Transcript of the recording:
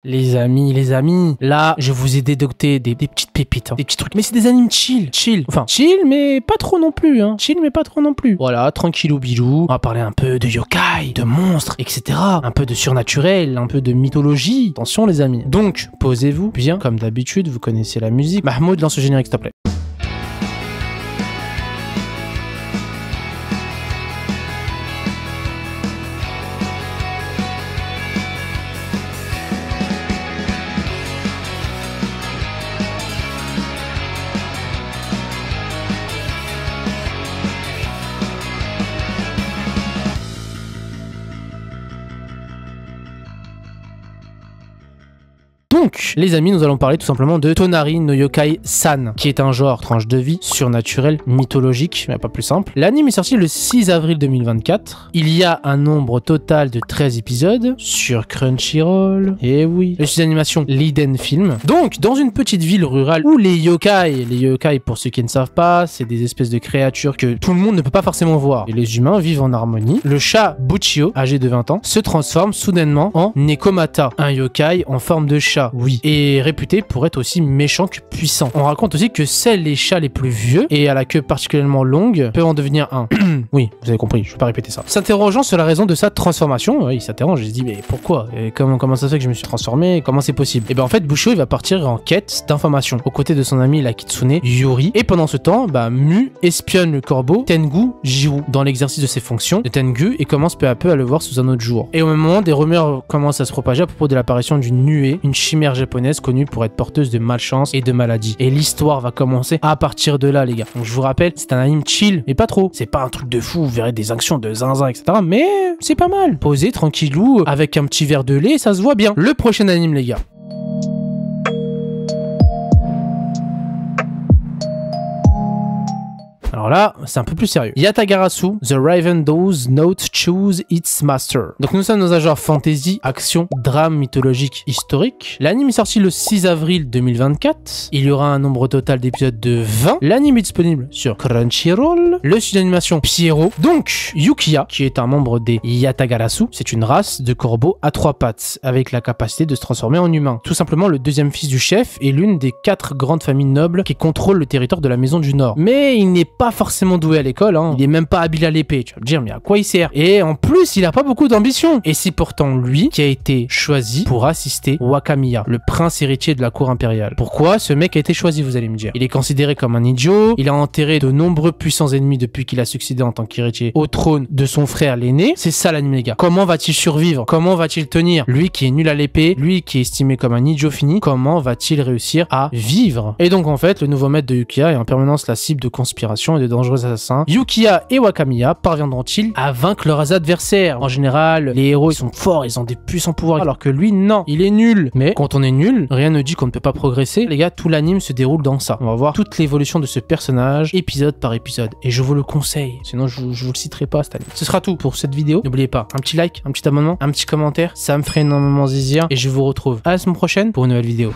Les amis, là, je vous ai dédocté des petites pépites, hein, des petits trucs. Mais c'est des animes chill. Enfin, chill, mais pas trop non plus, hein. Chill, mais pas trop non plus. Voilà, tranquillou bilou. On va parler un peu de yokai, de monstres, etc. Un peu de surnaturel, un peu de mythologie. Attention, les amis. Donc, posez-vous bien, comme d'habitude, vous connaissez la musique. Mahmoud, lance le générique, s'il te plaît. Donc, les amis, nous allons parler tout simplement de Tonari no Yokai San, qui est un genre tranche de vie, surnaturel, mythologique, mais pas plus simple. L'anime est sorti le 6 avril 2024. Il y a un nombre total de 13 épisodes sur Crunchyroll. Et oui. Le studio d'animation Liden Film. Donc, dans une petite ville rurale où les yokai, pour ceux qui ne savent pas, c'est des espèces de créatures que tout le monde ne peut pas forcément voir. Et les humains vivent en harmonie. Le chat Buchio, âgé de 20 ans, se transforme soudainement en Nekomata, un yokai en forme de chat. Oui, et réputé pour être aussi méchant que puissant. On raconte aussi que seuls les chats les plus vieux et à la queue particulièrement longue peuvent en devenir un. Oui, vous avez compris, je vais pas répéter ça. S'interrogeant sur la raison de sa transformation, il s'interroge, il se dit mais pourquoi et comment ça se fait que je me suis transformé? Comment c'est possible? Et ben en fait, Bushio il va partir en quête d'informations aux côtés de son ami la Kitsune Yuri. Et pendant ce temps, Mu espionne le corbeau Tengu Jiru dans l'exercice de ses fonctions de Tengu et commence peu à peu à le voir sous un autre jour. Et au même moment, des rumeurs commencent à se propager à propos de l'apparition d'une nuée, une chimère japonaise connue pour être porteuse de malchance et de maladies. Et l'histoire va commencer à partir de là, les gars. Donc je vous rappelle, c'est un anime chill, mais pas trop. C'est pas un truc de fou, vous verrez des actions de zinzin, etc. Mais c'est pas mal. Posé, tranquillou, avec un petit verre de lait, ça se voit bien. Le prochain anime, les gars. Alors là, c'est un peu plus sérieux. Yatagarasu, The Raven Does Not Choose Its Master. Donc nous sommes dans un genre fantasy, action, drame mythologique historique. L'anime est sorti le 6 avril 2024. Il y aura un nombre total d'épisodes de 20. L'anime est disponible sur Crunchyroll. Le studio d'animation Pierrot. Donc, Yukiya, qui est un membre des Yatagarasu, c'est une race de corbeaux à 3 pattes, avec la capacité de se transformer en humain. Tout simplement le deuxième fils du chef et l'une des 4 grandes familles nobles qui contrôlent le territoire de la Maison du Nord. Mais il n'est pas forcément doué à l'école, hein. Il est même pas habile à l'épée. Tu vas me dire, mais à quoi il sert? Et en plus, il a pas beaucoup d'ambition. Et c'est pourtant lui qui a été choisi pour assister Wakamiya, le prince héritier de la cour impériale. Pourquoi ce mec a été choisi, vous allez me dire? Il est considéré comme un idiot, il a enterré de nombreux puissants ennemis depuis qu'il a succédé en tant qu'héritier au trône de son frère l'aîné. C'est ça l'anime, les gars. Comment va-t-il survivre? Comment va-t-il tenir? Lui qui est nul à l'épée, lui qui est estimé comme un idiot fini, comment va-t-il réussir à vivre? Et donc en fait, le nouveau maître de Yukiya est en permanence la cible de conspiration et de dangereux assassins. Yukiya et Wakamiya parviendront-ils à vaincre leurs adversaires? En général, les héros ils sont forts, ils ont des puissants pouvoirs, alors que lui non, il est nul. Mais quand on est nul, rien ne dit qu'on ne peut pas progresser. Les gars, tout l'anime se déroule dans ça. On va voir toute l'évolution de ce personnage, épisode par épisode. Et je vous le conseille, sinon je vous le citerai pas cette année. Ce sera tout pour cette vidéo. N'oubliez pas, un petit like, un petit abonnement, un petit commentaire, ça me ferait énormément plaisir. Et je vous retrouve à la semaine prochaine pour une nouvelle vidéo.